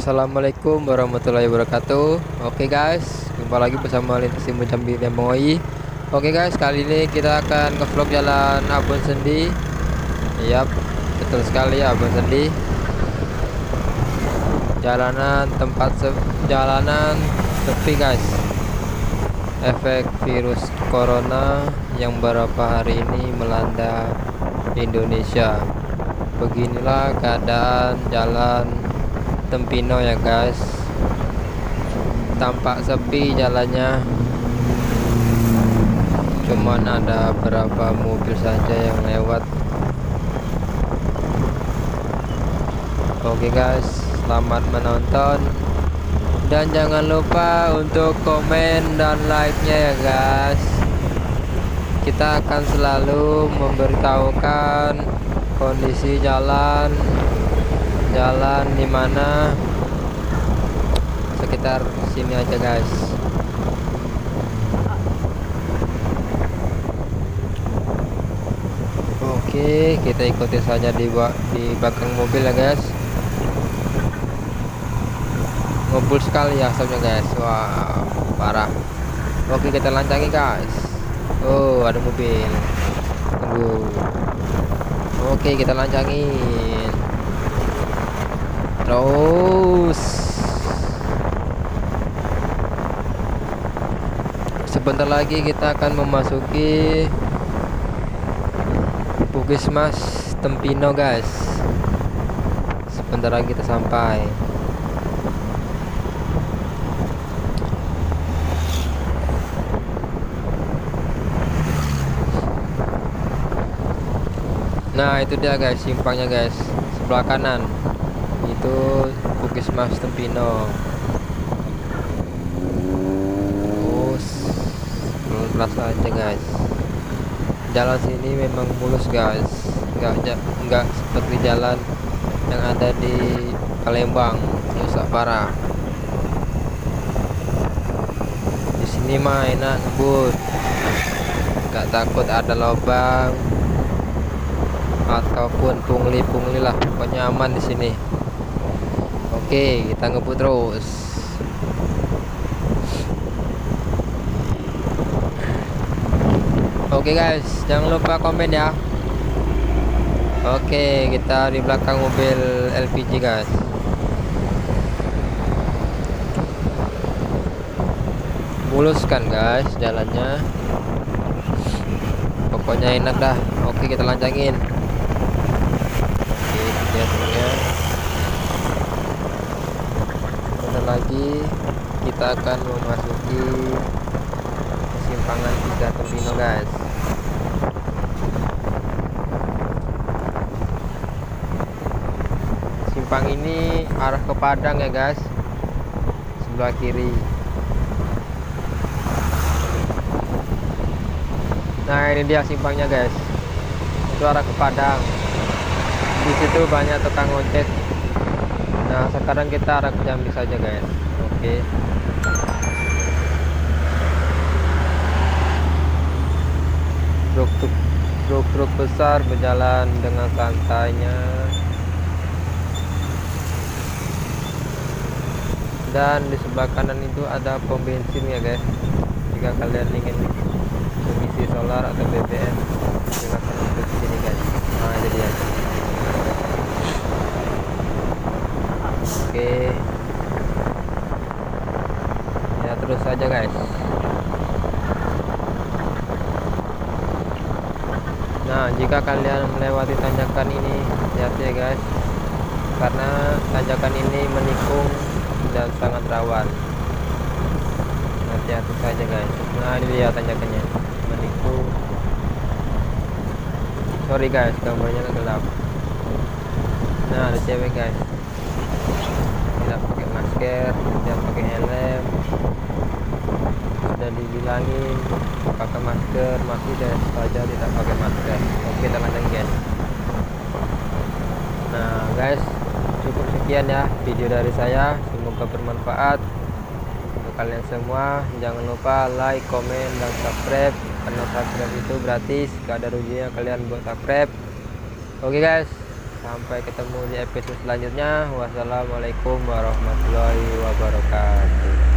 Assalamualaikum warahmatullahi wabarakatuh. Oke guys, jumpa lagi bersama Lintas Timur Jambi MOI. Oke guys, kali ini kita akan ngevlog jalan Abon Sendi. Yap, betul sekali Abon Sendi. Jalanan sepi guys. Efek virus corona yang beberapa hari ini melanda Indonesia. Beginilah keadaan jalan Tempino ya guys, tampak sepi jalannya, cuman ada beberapa mobil saja yang lewat. Oke guys, selamat menonton dan jangan lupa untuk komen dan like-nya ya guys. Kita akan selalu memberitahukan kondisi jalan di mana sekitar sini aja guys. Oke, kita ikuti saja di belakang mobil ya guys. Ngebul sekali ya asapnya guys. Wah, parah. Oke, kita lancangi guys. Oh, ada mobil. Tunggu. Oke, kita lancangin terus. Sebentar lagi kita akan memasuki Puskesmas Tempino guys. Sebentar lagi kita sampai. Nah, itu dia guys, simpangnya guys, sebelah kanan itu Puskesmas Tempino. Terus pelan aja guys, jalan sini memang mulus guys, nggak seperti jalan yang ada di Palembang, rusak parah. Di sini mah enak ngebut, nggak takut ada lubang ataupun pungli lah, pokoknya aman di sini. Oke, kita ngebut terus. Oke guys, jangan lupa komen ya. Oke, kita di belakang mobil LPG guys. Mulus kan guys jalannya, pokoknya enak dah. Oke, kita lancangin. Bentar lagi kita akan memasuki simpangan 3 Tempino guys. Simpang ini arah ke Padang ya guys, sebelah kiri. Nah, ini dia simpangnya guys, itu arah ke Padang. Di situ banyak tukang ojek. Nah, sekarang kita arah ke Jambi saja guys. Oke. Truk besar berjalan dengan santainya. Dan di sebelah kanan itu ada pom bensin ya guys. Jika kalian ingin mengisi solar atau BBM, silakan untuk sini guys. Nah, jadi ya. Oke, ya terus saja guys. Nah, jika kalian melewati tanjakan ini, hati-hati ya guys, karena tanjakan ini menikung dan sangat rawan. Hati-hati saja guys. Nah, ini dia tanjakannya, menikung. Sorry guys, gambarnya gelap. Nah, ada cewek guys, tidak pakai masker, tidak pakai helm. Sudah dibilangin pakai masker, masih saja tidak pakai masker. Oke, kita lanjut guys. Nah guys, cukup sekian ya video dari saya, semoga bermanfaat untuk kalian semua. Jangan lupa like, komen, dan subscribe, karena subscribe itu gratis, gak ada ruginya kalian buat subscribe. Oke guys, Sampai ketemu di episode selanjutnya. Wassalamualaikum warahmatullahi wabarakatuh.